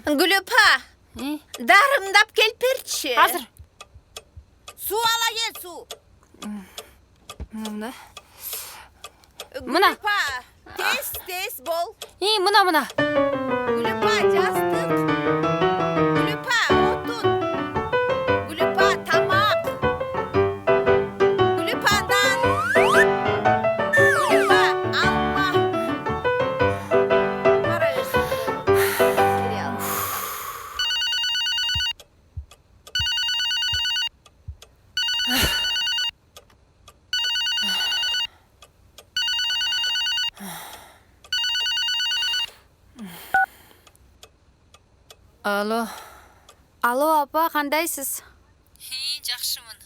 Gülüpa, darımdap gelip berçi. Hazır. Su ala gel su. Mına. Gülüpa, tez bol. Mına. Gülüpa, jastık. Gülüpa, otun. Gülüpa, tamak. Gülüpa, nan. Gülüpa, alma. Para versin. Geri al. Alo apa, kandaysiz? Жақшымын.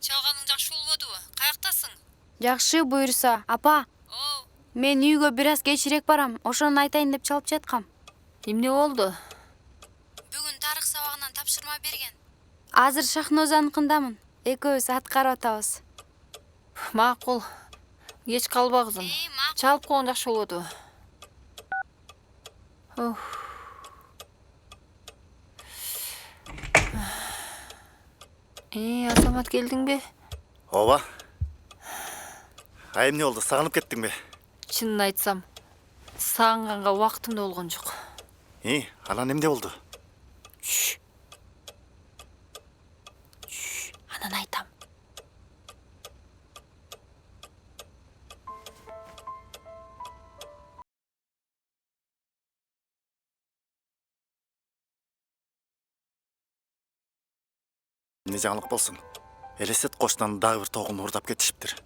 Чалғаның жақшы болбодубу? Каяктасың? Жакшы буйрса. Апа, мен үйгө бир аз кечирээк барам. Ошону айтайын деп чалып жаткам. Эмне болду? Бүгүн тарых сабагынан тапшырма берген. Азыр Шахнозаныкындамын. Экөөбүз ат карап атабыз. Макул. Кеч калба кызым. Чалып койгон жакшы болбодубу? Азамат келдиң бе? Ооба. Эмне болду? Сагынып кеттиң бе? Чынын айтсам, сагынганга убактым да болгон жок. Анан эмне болду? Анан айтам. Эмне жаңылык болсун? Элестет коштан дагы бир тогун урдап кетишиптир.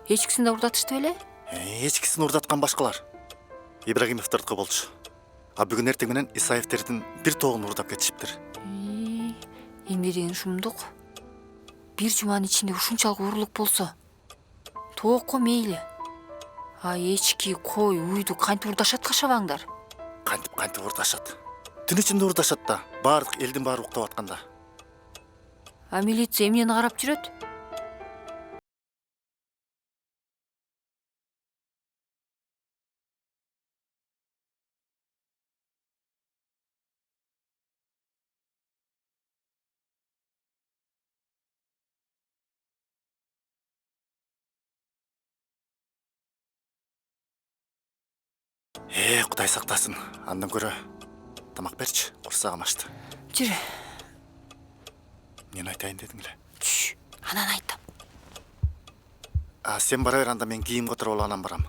Эчкисин да урдатышты беле? Эчкисин урдаткан башкалар. Ибрагимовдордуку болчу. Бүгүн эртең менен Исаевтердин бир тогун урдап кетишиптир. Эмне деген шумдук? Бир жуманын ичинде ушунчалык урурлук болсо, тоокко мейли. Эчки, кой, уйду кантип урдашат кашабаңдар? Кантип урдашат. Түн ичинде урдашат да, баардык элдин баары уктап атканда. Милиция эмнени карап жүрөт? Кудай сактасын. Андан көрө тамак берчи, курсагым ачты. Жүрү. Мен айтайын дедиң эле. Анан айтам. Сен бара бер, анда мен кийим которуп алып анан барам.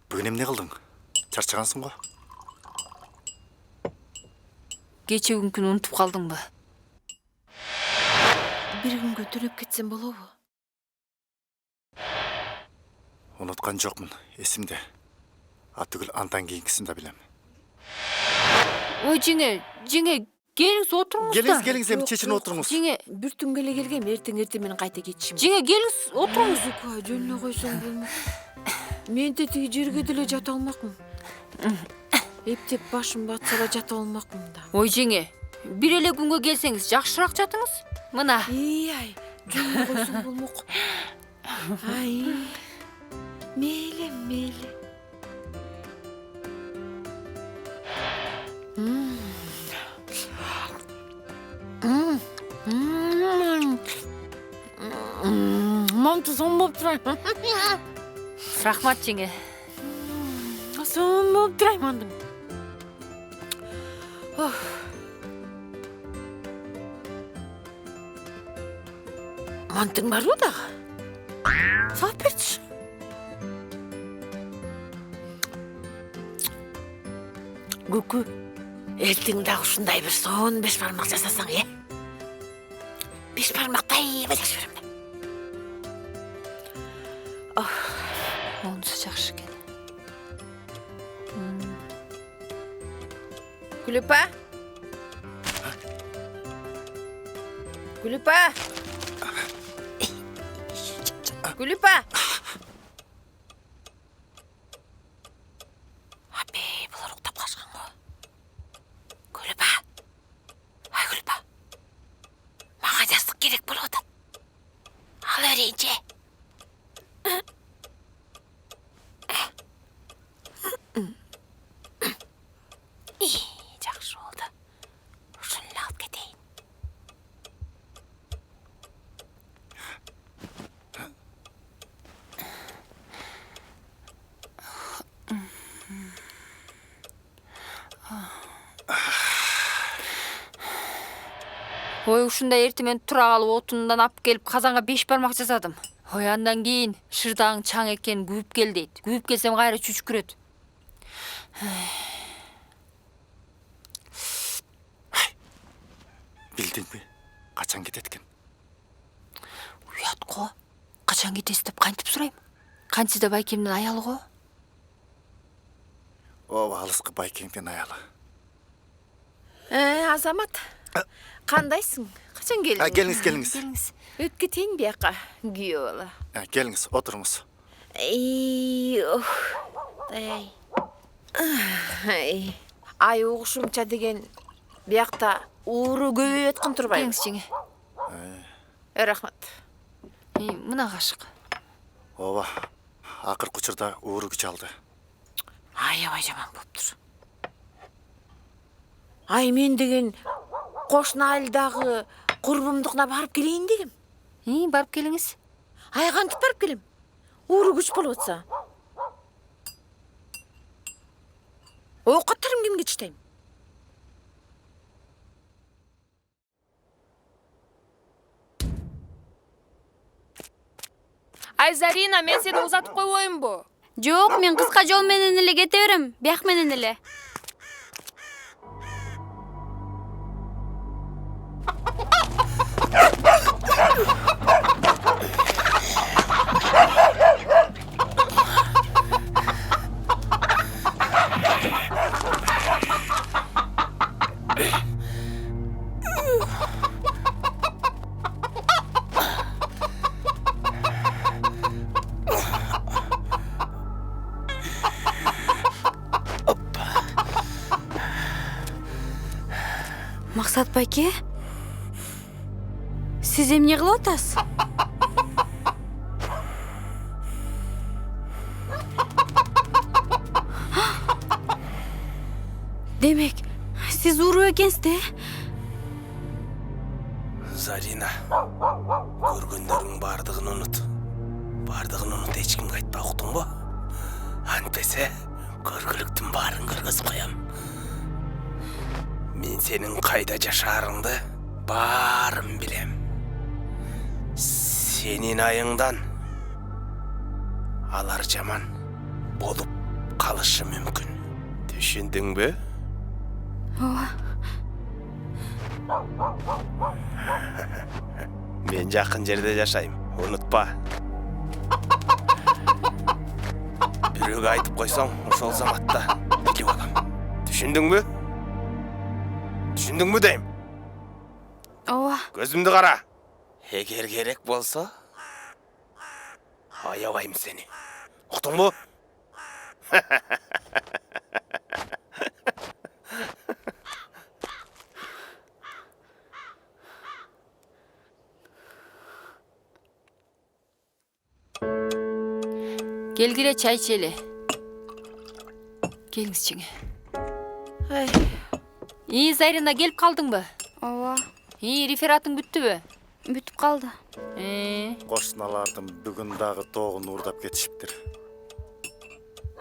Бүгүн эмне кылдың? Чарчагансың го? Кече күнкүн унутуп калдыңбы? Bir күнгө түнөп кетсем болобу? Унуткан жокмун, эсимде. Түгүл андан кийинкисин да билем. Ой, жеңе, келиңиз отуруңуз да. Келиңиз, эми чечинип отуруңуз. Жеңе, Bir түнгө эле келгем, эртең менен кайта кетишим. жеңе келиңиз, отуруңуз. Жөнүнө койсоң болмок. Мен де тиги жерге деле жата алмакмын. Эптеп башым батса да жата алмакмын да. Ой, жеңе, бир эле күнгө келсеңиз жакшыраак жатыңыз. Мына. Ай, жөнүнө койсоң болмок. Ай, мейли. Манту сон болуп турайм. Рахмат, жеңе. Сон болуп турайм андым. Мантың барбы дагы? Салып берчи. Көкү, эртең дагы ушундай бир сон 5 бармак жасасаң, 5 бармактай белек берем да. Онусу жакшы экен. Gülüpa. Gülüpa. Gülüpa. Abi, bular uktap kaçkan mı? Gülüpa. Ay Gülüpa. Mağa jastık gerek bulup. Al öğrenci. Ой, ушундай эртемен тура калып отундан ап келип казанга 5 бармак жасадым. Ой, андан кийин шырдаң чаң экен күйүп кел дейт. Күйүп келсем кайра чүчкүрөт. Билдиңби? Качан кетет экен? Уят го. Качан кетесиз деп кантип сурайм? Кантсе да байкемдин аялы го. Ооба, алыскы байкеңдин аялы. Азамат. Кандайсың? Качан келдиң? Келиңиз. Өтүп кетейин бияка, күйөө бала. Келиңиз, отуруңуз. Ай угушумча деген биякта ууру көбөйүп аткан турбайбы? Келиңиз жеңе. Рахмат. Мына кашык. Ооба, акыркы учурда ууру күч алды. Аябай жаман болуптур. Ай мен деген кошуна айылдагы курбумдукуна барып келейин дегем. Барып келиңиз. Ай кантип барып келем? Ууру күч болуп атса. Оокаттарым кимге чыштайм? Ай, Зарина, мен сени узатып койбоймунбу? Жок, мен кыска жол менен эле кете берем. Бияк менен эле. Максат байке, сиз эмне кылып атасыз? Демек, сиз ууру экенсиз да? Зарина, көргөндөрүң бардыгын унут. Бардыгын унут, эч кимге айтпа, уктуңбу? Антесе, көргүлүктүн баарын көргөзүп коям. Мен сенин кайда жашаарыңды баарын билем. Сенин айыңдан алар жаман болуп калышы мүмкүн. Түшүндүңбү? Ооба. Мен жакын жерде жашайм, унутпа. Бирөөгө айтып койсоң, ошол заматта билип алам. Түшүндүңбү? Түшүндүңбү дейм? Ооба. Көзүмдү кара. Эгер керек болсо, аябайм сени. Уктуңбу? Келгиле, чай ичели. Келиңиз жеңе. Зарина, келип калдыңбы? Ооба. Рефератың бүттүбү? Бүтүп калды. Кошуналардын бүгүн дагы тоогун уурдап кетишиптир.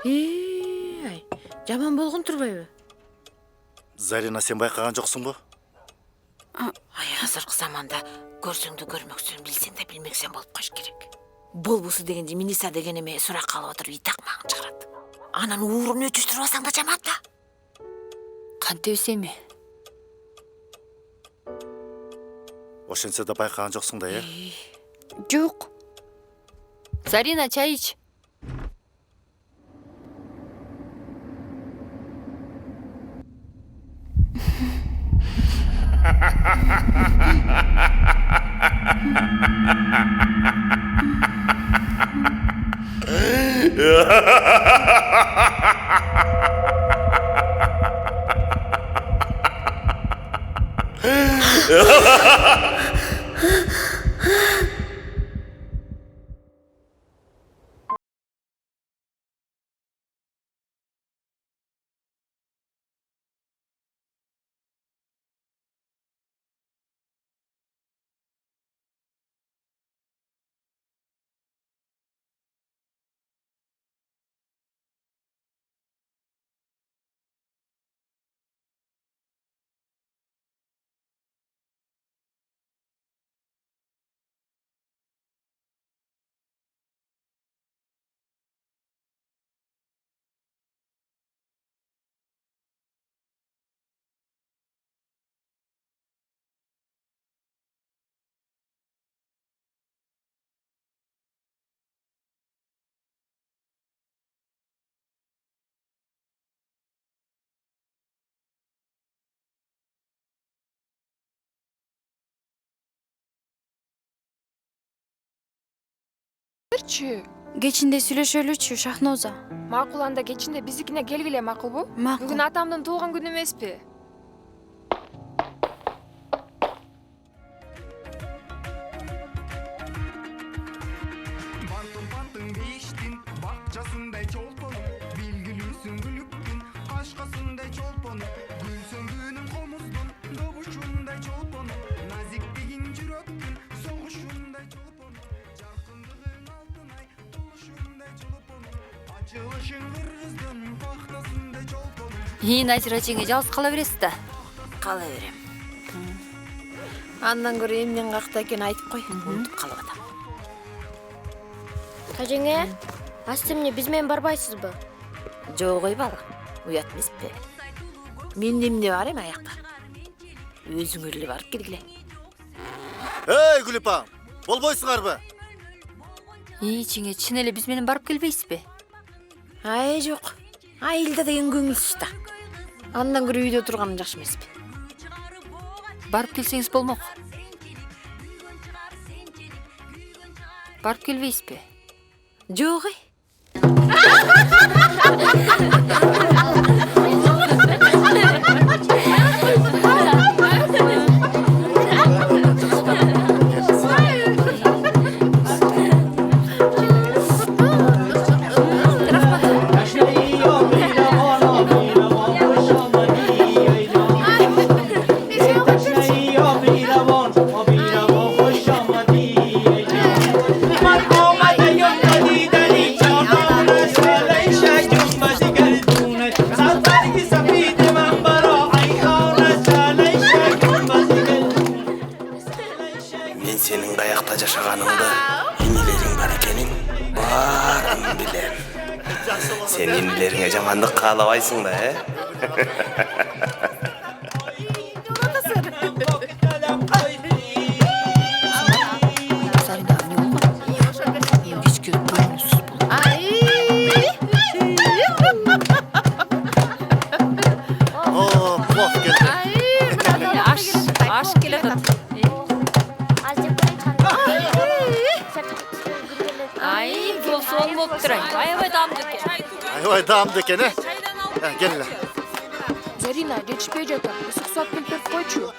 Ай, жаман болгон турбайбы? Зарина, сен байкаган жоксуңбу? Ай, азыркы заманда көрсөң да көрмөксөң, билсең да билмексең болуп коюш керек. Болбусу дегенде Миниса деген эме сурак калып отуруп итакмагын чыгарат. Анан ууруну өтүштүрүп алсаң да жаман да. Кантебиз эми? Ошентсе да байкаган жоксуң да, Жок. Зарина, чай ич. азырчы? Кечинде сүйлөшөлүчү Шахноза. Макул, анда кечинде биздикине келгиле, макулбу? Макул. Бүгүн атамдын туулган күнү эмеспи? Бартын бештин бакчасындай чолпонуп, билгилүүсүң күлүктүн кашкасындай чолпонуп, гүлсөңгүнүн комуздун добушундай чолпонуп, назиктигиң жүрөктүн согушундай чолпонуп, жаркындыгың алтынай тулушундай чолпонуп, ачылышың кыргыздын пахтасындай чолпонуп. Назира эжеңе жалгыз кала бересиз да. Кала берем. Андан көрө эмнен какта экенин айтып кой. Унутуп калып атам. Тажеңе, асты эмне биз менен барбайсызбы? Жок ой бала, уят эмеспи. Мен эмне бар эми аякта? Өзүңөр эле барып келгиле. Эй, Гүлипа, болбойсуңарбы? Эчиңе чын эле биз менен барып келбейсизби? Ай жок. Айылда деген көңүлсүз да. Андан көрө үйдө турганым жакшы эмеспи. Барып келсеңиз болмок. Барып келбейсизби? Жок ой. Мен сенің қаяқта жашағаныңды, енелерің бар екенін барын білем. Сен енелеріңе жамандық қалабайсың да, Зарина эмне болгон? Кечке көңүлсүз болуп. О, плов келди. Аш келатат. Болсо болуп турай. Аябай даамдуу экен. Аябай даамдуу экен, э? Келгиле. Зарина, жетишпей жатат. Ысык саат келтирип койчу.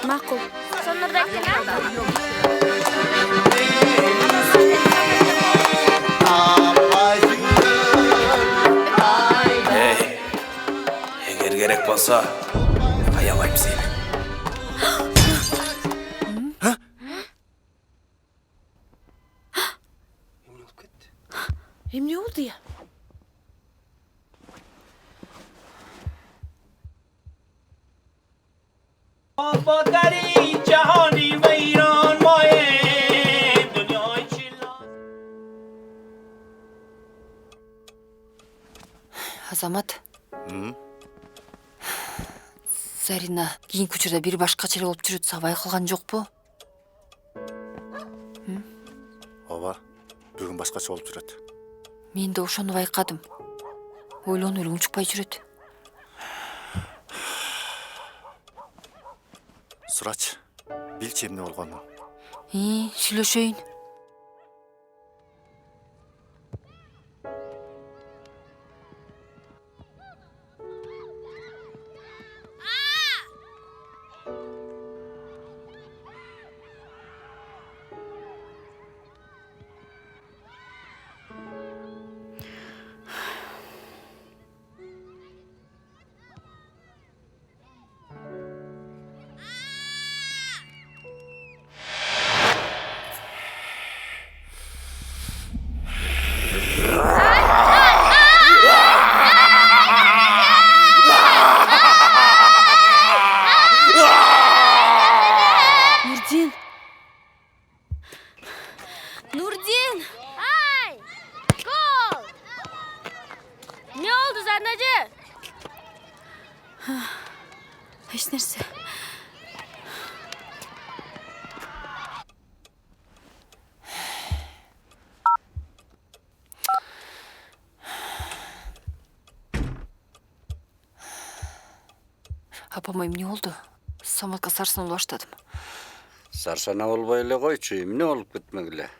Макул. Эй, эгер керек болсо, аябайм сени. Эмне болду я? Азамат. Зарина кийинки учурда бир башкача эле болуп жүрөт, сага байкалган жокпу? Ооба, бүгүн башкача болуп жүрөт. Мен да ошону байкадым. Ойлонуп эле унчукпай жүрөт. Сурачы, билчи эмне болгонун. Сүйлөшөйүн. Нурдин! Ай! Gol! Ne oldu Zarnacı? Эч нерсе. Апама эмне болду? Саматка сарсанып баштадым. Сарсана болбой эле койчу, эмне болуп кетмегиле?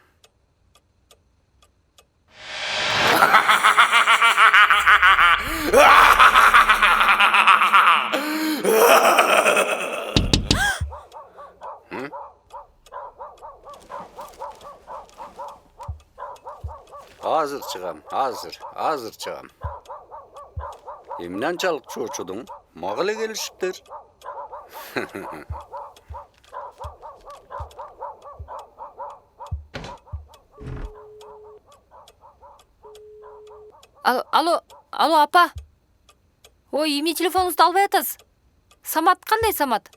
азыр чыгам, азыр чыгам. Эмненчалык чоочудуң? Мага эле келишиптир. Алло, апа. Ой, эмне телефонуңузду албай атасыз? Самат кандай Самат?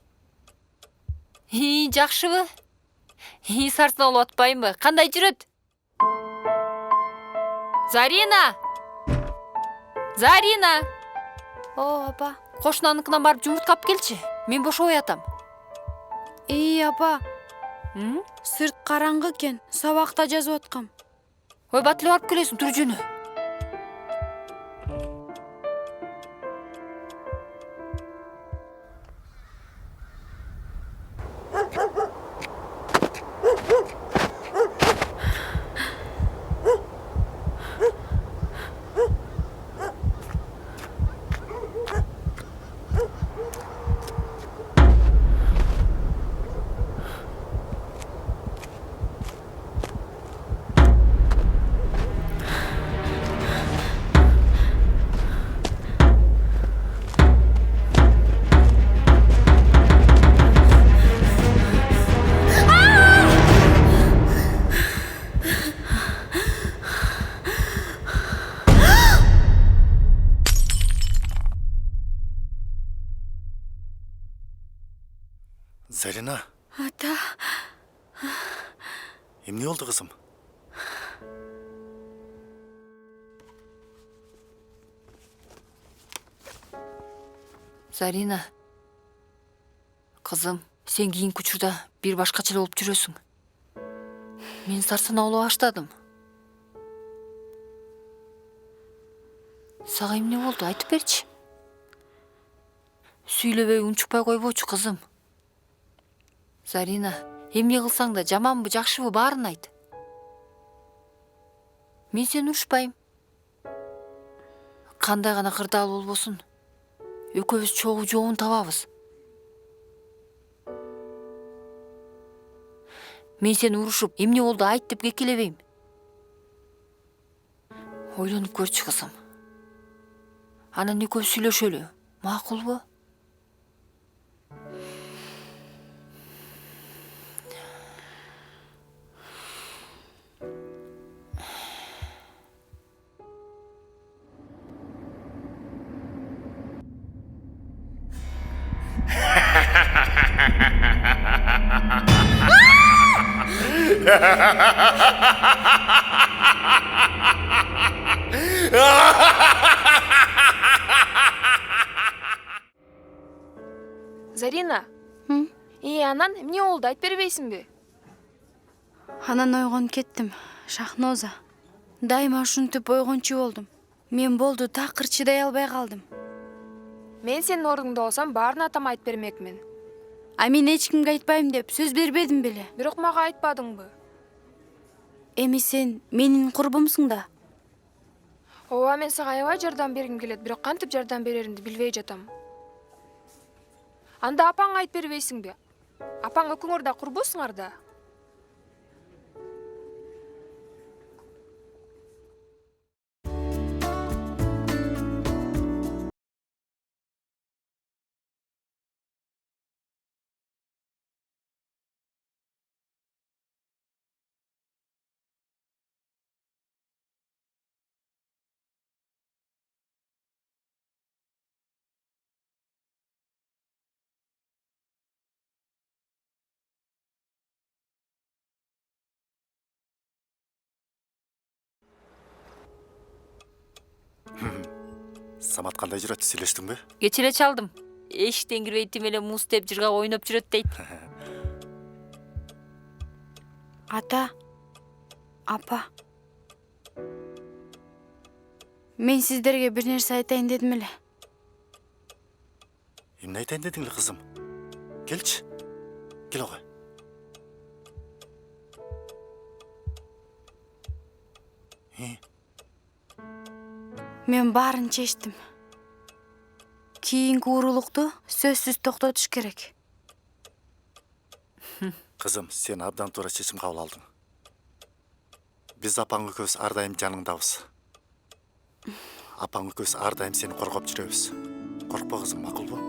Жакшыбы? Сарсына болуп атпайбы? Кандай жүрөт? Зарина! О, апа. Кошунаныкынан барып жумуртка алып келчи. Мен бошобой атам. Апа. Сырт караңгы экен. Сабакта жазып аткам. Ой, бат эле барып келесиң, тур жөнү. Зарина, Ата. эмне болду кызым? Зарина. Кызым, сен кийинки учурда бир башкача эле болуп жүрөсүң. Мен сарсына болуп баштадым. Сага эмне болду? Айтып берчи. Сүйлөбөй, унчукпай койбочу, кызым. Зарина, эмне кылсаң да жаманбы, жакшыбы баарын айт. Мен сени урушпайм. Кандай гана кырдаал болбосун, экөөбүз чогуу жообун табабыз. Мен сени урушуп, эмне болду айт деп кекелебейм. Ойлонуп көрчү, кызым. Анан экөөбүз сүйлөшөлү. Макулбу? Зарина. Анан эмне болду? Айтып бербейсиңби? Анан ойгонуп кеттим. Шахноза. Дайыма ушинтип ойгончу болдум. Мен болду такыр чыдай албай калдым. Мен сенин ордуңда болсом баарын атама айтып бермекмин. Мен эч кимге айтпайм деп сөз бербедим беле. Бирок мага айтпадыңбы? Эми сен менин курбумсуң да. Ооба, мен сага аябай жардам бергим келет, бирок кантип жардам береримди билбей жатам. Анда апаңа айтып бербейсиңби? Апаң экөөңөр да курбусуңар да. Самат кандай жүрөт, сүйлөштүңбү? Кече эле чалдым. Эшиктен кирбей тим эле муз деп жыргап ойноп жүрөт дейт. Ата. Апа. Мен сиздерге бир нерсе айтайын дедим эле. Эмне айтайын дедиң эле, кызым? Келчи. Кел ага. Мен баарын чечтим. Кийинки уурулукту сөзсүз токтотуш керек. Кызым, сен абдан туура чечим кабыл алдың. Биз апаң экөөбүз ар дайым жаныңдабыз. Апаң экөөбүз ар дайым сени коргоп жүрөбүз. Коркпо кызым, макулбу?